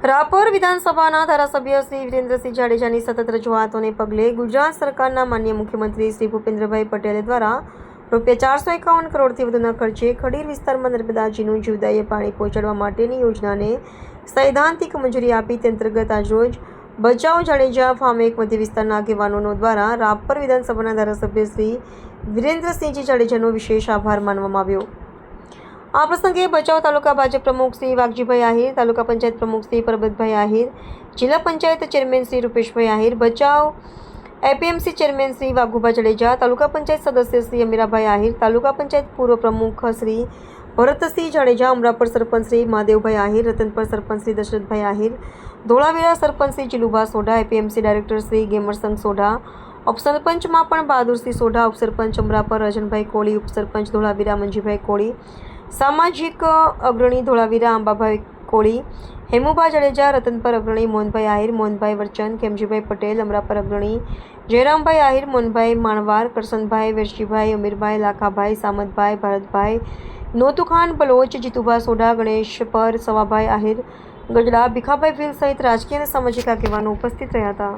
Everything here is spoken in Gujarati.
રાપર વિધાનસભાના ધારાસભ્ય શ્રી વિરેન્દ્રસિંહ જાડેજાની સતત રજૂઆતોને પગલે ગુજરાત સરકારના માનનીય મુખ્યમંત્રી શ્રી ભૂપેન્દ્રભાઈ પટેલ દ્વારા ₹451 કરોડથી વધુના ખર્ચે ખડીર વિસ્તારમાં નર્મદાજીનું જીવદાયી પાણી પહોંચાડવા માટેની યોજનાને સૈદ્ધાંતિક મંજૂરી આપી. તે અંતર્ગત આજરોજ બચાવ જાડેજા ફાર્મ 1 મધ્ય વિસ્તારના આગેવાનો દ્વારા રાપર વિધાનસભાના ધારાસભ્ય શ્રી વિરેન્દ્રસિંહજી જાડેજાનો વિશેષ આભાર માનવામાં આવ્યો. આ પ્રસંગે બચાવ તાલુકા ભાજપ પ્રમુખ શ્રી વાઘજીભાઈ આહિર, તાલુકા પંચાયત પ્રમુખ શ્રી પરબતભાઈ આહિર, જિલ્લા પંચાયત ચેરમેન શ્રી રૂપેશભાઈ આહિર, બચાવ એપીએમસી ચેરમેન શ્રી વાઘુભાઈ જાડેજા, તાલુકા પંચાયત સદસ્ય શ્રી અમીરાભાઈ આહિર, તાલુકા પંચાયત પૂર્વ પ્રમુખ શ્રી ભરતસિંહ જાડેજા, અમરાપર સરપંચ શ્રી મહાદેવભાઈ આહિર, રતનપર સરપંચ શ્રી દશરથભાઈ આહિર, ધોળાવીરા સરપંચ શ્રી જીલુભા સોઢા, એપીએમસી ડાયરેક્ટર શ્રી ગેમરસંગ સોઢા, ઉપસરપંચમાં પણ બહાદુરસિંહ સોઢા, ઉપસરપંચ અમરાપર રજનભાઈ કોળી, ઉપસરપંચ ધોળાવીરા મંજીભાઈ કોળી, સામાજિક અગ્રણી ધોળાવીરા અંબાભાઈ કોળી, હેમુભા જાડેજા, રતનપર અગ્રણી મોહનભાઈ આહિર, મોહનભાઈ વરચંદ, ખેમજીભાઈ પટેલ, અમરાપર અગ્રણી જયરામભાઈ આહિર, મોહનભાઈ માણવાર, કરશનભાઈ, વેરશીભાઈ, અમીરભાઈ, લાખાભાઈ, સામતભાઈ, ભારતભાઈ, નોતુખાન બલોચ, જીતુભા સોઢા, ગણેશ પર, સવાભાઈ આહિર, ગજડા, ભીખાભાઈ ભીલ સહિત રાજકીય અને સામાજિક આગેવાનો ઉપસ્થિત રહ્યા હતા.